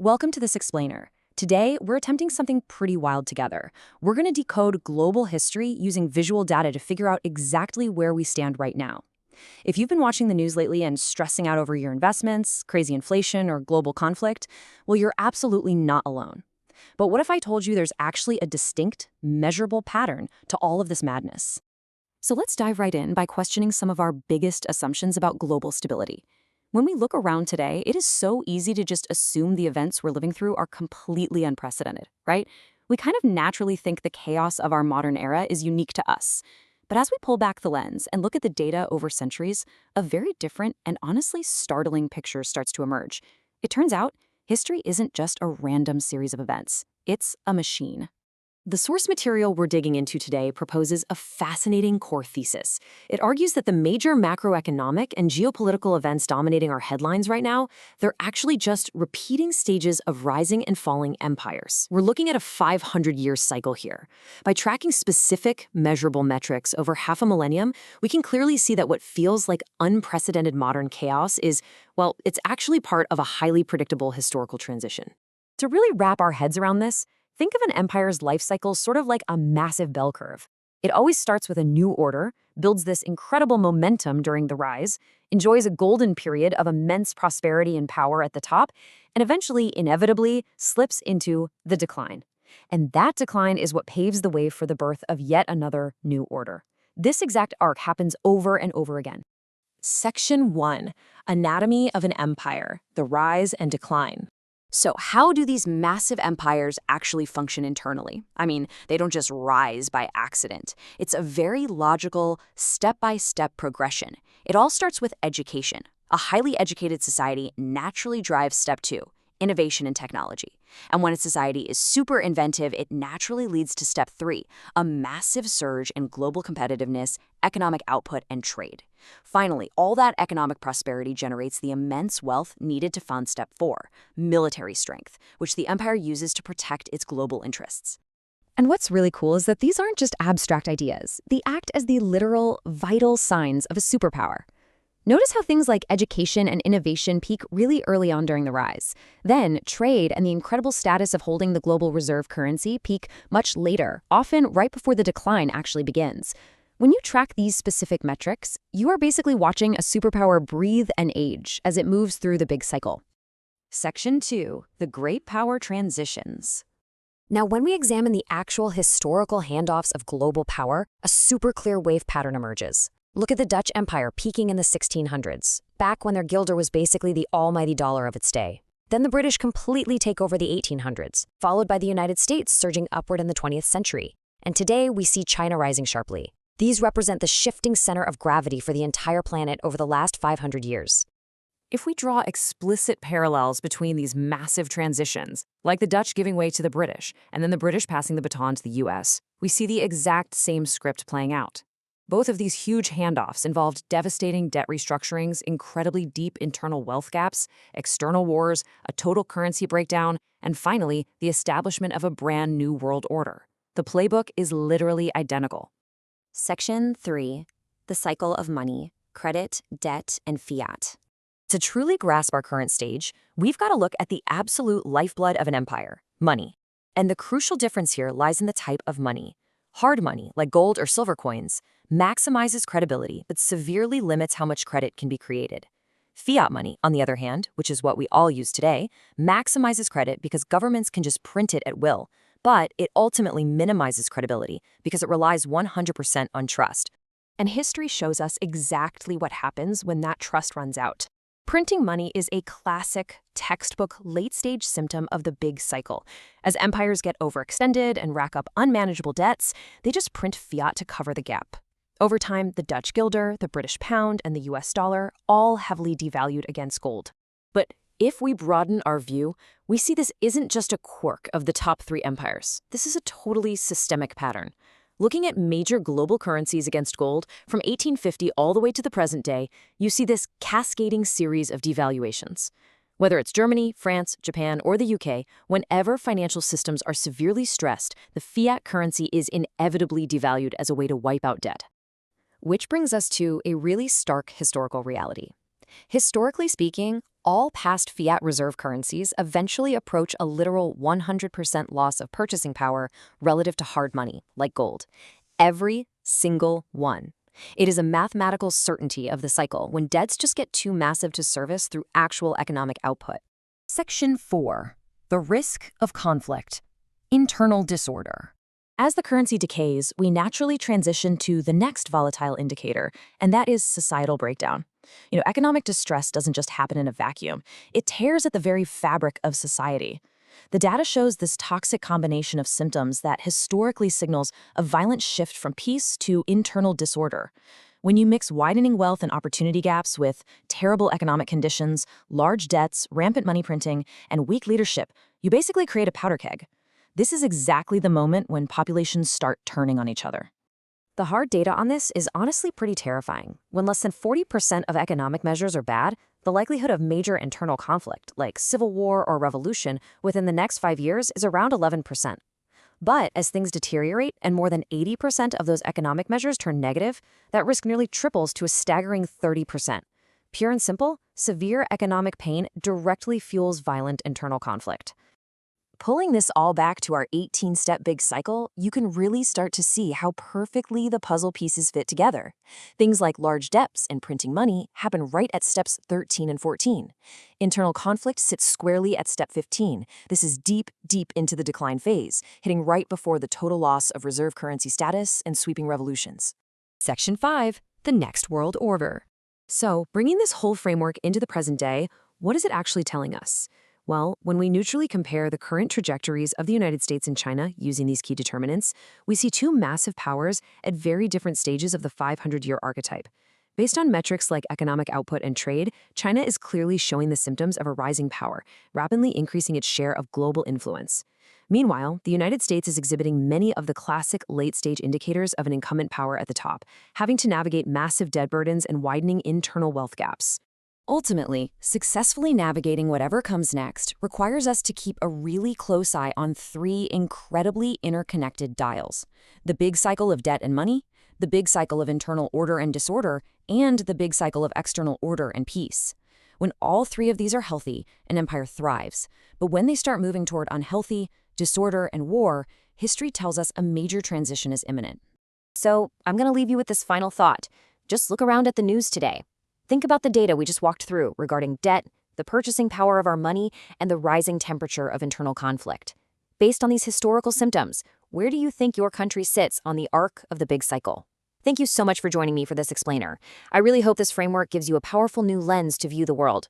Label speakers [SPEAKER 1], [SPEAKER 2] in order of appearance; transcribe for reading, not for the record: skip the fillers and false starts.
[SPEAKER 1] Welcome to this explainer. Today, we're attempting something pretty wild together. We're going to decode global history using visual data to figure out exactly where we stand right now. If you've been watching the news lately and stressing out over your investments, crazy inflation, or global conflict, well, you're absolutely not alone. But what if I told you there's actually a distinct, measurable pattern to all of this madness? So let's dive right in by questioning some of our biggest assumptions about global stability. When we look around today, it is so easy to just assume the events we're living through are completely unprecedented, right? We kind of naturally think the chaos of our modern era is unique to us. But as we pull back the lens and look at the data over centuries, a very different and honestly startling picture starts to emerge. It turns out, history isn't just a random series of events. It's a machine. The source material we're digging into today proposes a fascinating core thesis. It argues that the major macroeconomic and geopolitical events dominating our headlines right now, they're actually just repeating stages of rising and falling empires. We're looking at a 500-year cycle here. By tracking specific, measurable metrics over half a millennium, we can clearly see that what feels like unprecedented modern chaos is, well, it's actually part of a highly predictable historical transition. To really wrap our heads around this, think of an empire's life cycle sort of like a massive bell curve. It always starts with a new order, builds this incredible momentum during the rise, enjoys a golden period of immense prosperity and power at the top, and eventually, inevitably, slips into the decline. And that decline is what paves the way for the birth of yet another new order. This exact arc happens over and over again. Section 1. Anatomy of an Empire, the Rise and Decline. So how do these massive empires actually function internally? I mean, they don't just rise by accident. It's a very logical, step-by-step progression. It all starts with education. A highly educated society naturally drives step 2, innovation and technology. And when a society is super inventive, it naturally leads to step 3, a massive surge in global competitiveness, economic output, and trade. Finally, all that economic prosperity generates the immense wealth needed to fund step 4, military strength, which the empire uses to protect its global interests. And what's really cool is that these aren't just abstract ideas. They act as the literal, vital signs of a superpower. Notice how things like education and innovation peak really early on during the rise. Then, trade and the incredible status of holding the global reserve currency peak much later, often right before the decline actually begins. When you track these specific metrics, you are basically watching a superpower breathe and age as it moves through the big cycle. Section 2. The Great Power Transitions. Now, when we examine the actual historical handoffs of global power, a super clear wave pattern emerges. Look at the Dutch Empire peaking in the 1600s, back when their guilder was basically the almighty dollar of its day. Then the British completely take over the 1800s, followed by the United States surging upward in the 20th century. And today, we see China rising sharply. These represent the shifting center of gravity for the entire planet over the last 500 years. If we draw explicit parallels between these massive transitions, like the Dutch giving way to the British, and then the British passing the baton to the US, we see the exact same script playing out. Both of these huge handoffs involved devastating debt restructurings, incredibly deep internal wealth gaps, external wars, a total currency breakdown, and finally, the establishment of a brand new world order. The playbook is literally identical. Section 3. The Cycle of Money, Credit, Debt, and Fiat. To truly grasp our current stage, we've got to look at the absolute lifeblood of an empire, money. And the crucial difference here lies in the type of money. Hard money, like gold or silver coins, maximizes credibility but severely limits how much credit can be created. Fiat money, on the other hand, which is what we all use today, maximizes credit because governments can just print it at will, but it ultimately minimizes credibility because it relies 100% on trust. And history shows us exactly what happens when that trust runs out. Printing money is a classic, textbook, late-stage symptom of the big cycle. As empires get overextended and rack up unmanageable debts, they just print fiat to cover the gap. Over time, the Dutch guilder, the British pound, and the US dollar all heavily devalued against gold. But if we broaden our view, we see this isn't just a quirk of the top 3 empires. This is a totally systemic pattern. Looking at major global currencies against gold, from 1850 all the way to the present day, you see this cascading series of devaluations. Whether it's Germany, France, Japan, or the UK, whenever financial systems are severely stressed, the fiat currency is inevitably devalued as a way to wipe out debt. Which brings us to a really stark historical reality. Historically speaking, All past fiat reserve currencies eventually approach a literal 100% loss of purchasing power relative to hard money, like gold. Every single one. It is a mathematical certainty of the cycle when debts just get too massive to service through actual economic output. Section 4. The risk of conflict. Internal disorder. As the currency decays, we naturally transition to the next volatile indicator, and that is societal breakdown. Economic distress doesn't just happen in a vacuum. It tears at the very fabric of society. The data shows this toxic combination of symptoms that historically signals a violent shift from peace to internal disorder. When you mix widening wealth and opportunity gaps with terrible economic conditions, large debts, rampant money printing, and weak leadership, you basically create a powder keg. This is exactly the moment when populations start turning on each other. The hard data on this is honestly pretty terrifying. When less than 40% of economic measures are bad, the likelihood of major internal conflict, like civil war or revolution, within the next 5 years is around 11%. But as things deteriorate and more than 80% of those economic measures turn negative, that risk nearly triples to a staggering 30%. Pure and simple, severe economic pain directly fuels violent internal conflict. Pulling this all back to our 18-step big cycle, you can really start to see how perfectly the puzzle pieces fit together. Things like large debts and printing money happen right at steps 13 and 14. Internal conflict sits squarely at step 15. This is deep, deep into the decline phase, hitting right before the total loss of reserve currency status and sweeping revolutions. Section 5. The next world order. So, bringing this whole framework into the present day, what is it actually telling us? Well, when we neutrally compare the current trajectories of the United States and China using these key determinants, we see two massive powers at very different stages of the 500-year archetype. Based on metrics like economic output and trade, China is clearly showing the symptoms of a rising power, rapidly increasing its share of global influence. Meanwhile, the United States is exhibiting many of the classic late-stage indicators of an incumbent power at the top, having to navigate massive debt burdens and widening internal wealth gaps. Ultimately, successfully navigating whatever comes next requires us to keep a really close eye on three incredibly interconnected dials: the big cycle of debt and money, the big cycle of internal order and disorder, and the big cycle of external order and peace. When all three of these are healthy, an empire thrives. But when they start moving toward unhealthy, disorder, and war, history tells us a major transition is imminent. So, I'm going to leave you with this final thought. Just look around at the news today. Think about the data we just walked through regarding debt, the purchasing power of our money, and the rising temperature of internal conflict. Based on these historical symptoms, where do you think your country sits on the arc of the big cycle? Thank you so much for joining me for this explainer. I really hope this framework gives you a powerful new lens to view the world.